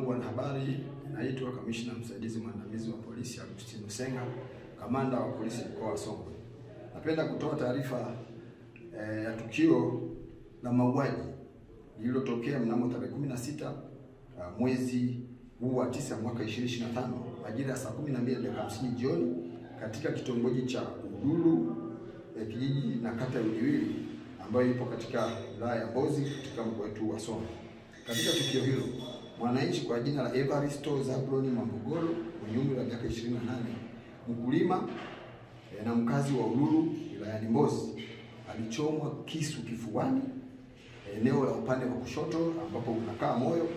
ndugu wanahabari, naitwa Kamishna Msaidizi Mwandamizi wa Polisi Agustino Senga, Kamanda wa Polisi Mkoa wa Songwe. Napenda kutoa taarifa ya tukio la mauaji lililotokea mnamo tarehe 16 mwezi huu wa 9 mwaka 2025 majira ya saa 12:50 jioni katika kitongoji cha Udulu kijiji na kata ya Udiwili ambayo ipo katika wilaya ya Mbozi katika mkoa wetu wa Songwe. Katika tukio hilo, mwananchi kwa jina la Evaristo Zabloni Mwambogolo mwenye umri wa miaka 28, mkulima na mkazi wa Udulu wilayani Mbozi, alichomwa kisu kifuani eneo la upande wa kushoto ambapo unakaa moyo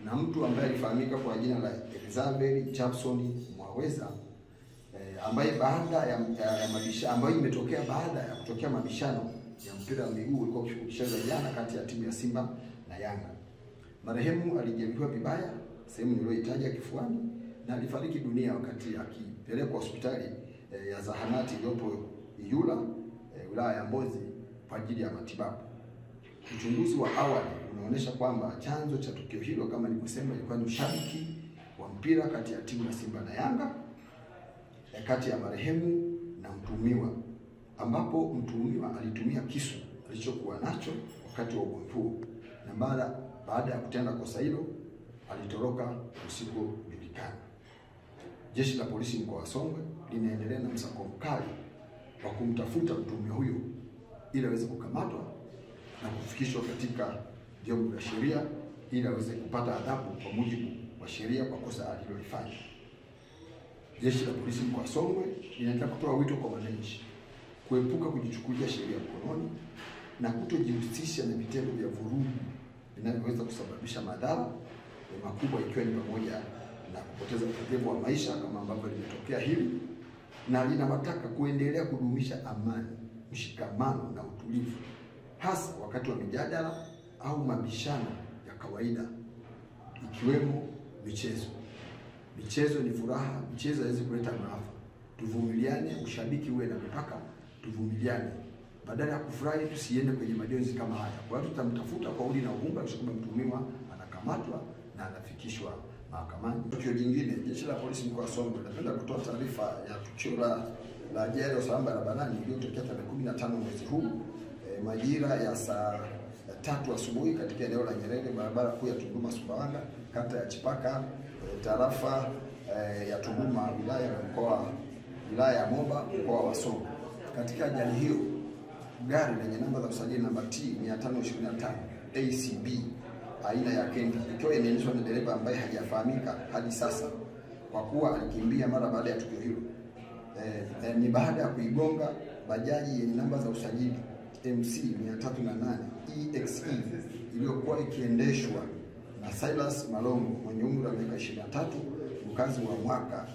na mtu ambaye alifahamika kwa jina la Elizabeth Jackson Mwaweza, ambaye ambayo imetokea baada ya kutokea mabishano ya mpira wa miguu ulikuwa ukichezwa jana kati ya timu ya Simba na Yanga. Marehemu alijeruhiwa vibaya sehemu niliyoitaja kifuani na alifariki dunia wakati akipelekwa hospitali ya zahanati iliyopo Iyula wilaya ya Mbozi kwa ajili ya matibabu. Uchunguzi wa awali unaonyesha kwamba chanzo cha tukio hilo kama nilivyosema ilikuwa ni ushabiki wa mpira kati ya timu ya Simba na Yanga kati ya marehemu na mtuhumiwa, ambapo mtuhumiwa alitumia kisu alichokuwa nacho wakati wa ugomvi huo, na baada ya kutenda kosa hilo alitoroka usikojulikana. Jeshi la Polisi Mkoa wa Songwe linaendelea na msako mkali wa kumtafuta mtuhumiwa huyo ili aweze kukamatwa na kufikishwa katika vyombo vya sheria ili aweze kupata adhabu kwa mujibu wa sheria kwa kosa alilolifanya. Jeshi la Polisi Mkoa wa Songwe linaendelea kutoa wito kwa wananchi kuepuka kujichukulia sheria mkononi na kutojihusisha na vitendo vya vurugu vinavyoweza kusababisha madhara makubwa, ikiwa ni pamoja na kupoteza upotevu wa maisha kama ambavyo limetokea hili, na linawataka kuendelea kudumisha amani, mshikamano na utulivu, hasa wakati wa mijadala au mabishano ya kawaida ikiwemo michezo. Michezo ni furaha, michezo haiwezi kuleta maafa. Tuvumiliane, ushabiki uwe na mipaka, tuvumiliane. Badala ya kufurahi tusiende kwenye majonzi kama haya. Kwa hiyo tutamtafuta kwa udi na uvumba kisha mtuhumiwa anakamatwa na anafikishwa mahakamani. Tukio jingine, Jeshi la Polisi Mkoa wa Songwe linapenda kutoa taarifa ya tukio la ajali ya usalama barabarani iliyotokea tarehe 15 mwezi huu majira ya saa 3 asubuhi katika eneo la Nyerere, barabara kuu ya Tunduma Sumbawanga, kata ya Chipaka, tarafa ya Tunduma, wilaya ya Moba, mkoa wa Songwe. Katika ajali hiyo, gari lenye namba za usajili namba T 525 ACB aina ya Kenta ikiwa inaendeshwa na dereva ambaye hajafahamika hadi sasa kwa kuwa alikimbia mara baada ya tukio hilo. Ni baada ya kuigonga bajaji yenye namba za usajili MC 308 EXE iliyokuwa ikiendeshwa na Silas Malongo mwenye umri wa miaka 23, mkazi wa Mwaka,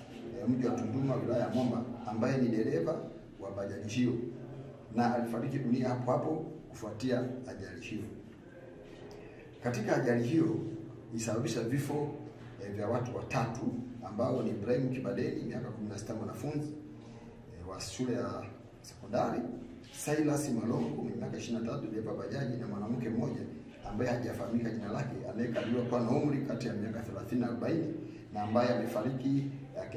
mji wa Tunduma, wilaya ya Momba, ambaye ni dereva wa bajaji hiyo, na alifariki dunia hapo hapo kufuatia ajali hiyo. Katika ajali hiyo ilisababisha vifo vya watu watatu ambao ni Ibrahim Kibadeni miaka 16, mwanafunzi wa shule ya sekondari, Silas Malongo mwenye miaka 23, dereva bajaji, na mwanamke mmoja ambaye hajafahamika jina lake anayekadiriwa kuwa na umri kati ya miaka 30 na 40 na ambaye amefariki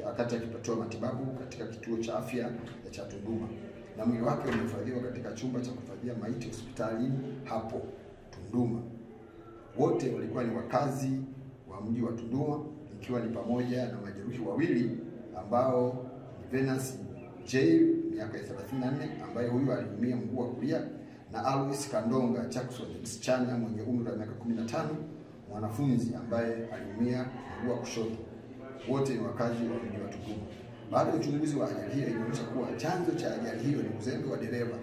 wakati akipatiwa matibabu katika kituo cha afya cha Tunduma, na mwili wake umehifadhiwa katika chumba cha kuhifadhia maiti hospitalini hapo Tunduma. Wote walikuwa ni wakazi wa mji wa Tunduma, ikiwa ni pamoja na majeruhi wawili ambao ni Venus J miaka 34 ambaye huyu aliumia mguu wa kulia, na Alois Kandonga Jackson msichana mwenye umri wa miaka 15, mwanafunzi ambaye aliumia mguu wa kushoto. Wote ni wakazi wa mji wa Tunduma. Baada ya uchunguzi wa ajali hiyo inaonyesha kuwa chanzo cha ajali hiyo ni uzembe wa dereva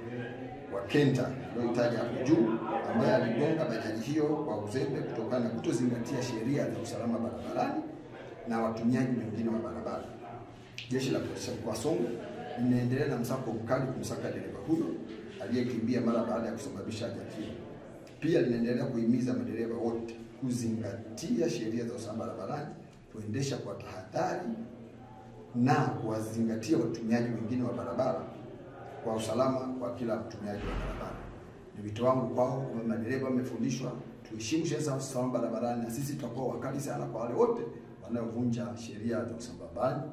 wa Kenta aliyotaja hapo juu, ambaye aligonga bajaji hiyo kwa uzembe kutokana na kutozingatia sheria za usalama barabarani na watumiaji wengine wa barabara. Jeshi la Polisi Mkoa wa Songwe linaendelea na msako mkali kumsaka dereva huyo aliyekimbia mara baada ya kusababisha ajali hiyo. Pia linaendelea kuhimiza madereva wote kuzingatia sheria za usalama barabarani, kuendesha kwa tahadhari na kuwazingatia watumiaji wengine wa barabara kwa usalama wa kila mtumiaji wa barabara. Ni wito wangu kwao, madereva wamefundishwa tuheshimu sheria za usalama barabarani, na sisi tutakuwa wakali sana kwa wale wote wanaovunja sheria za usalama barabarani.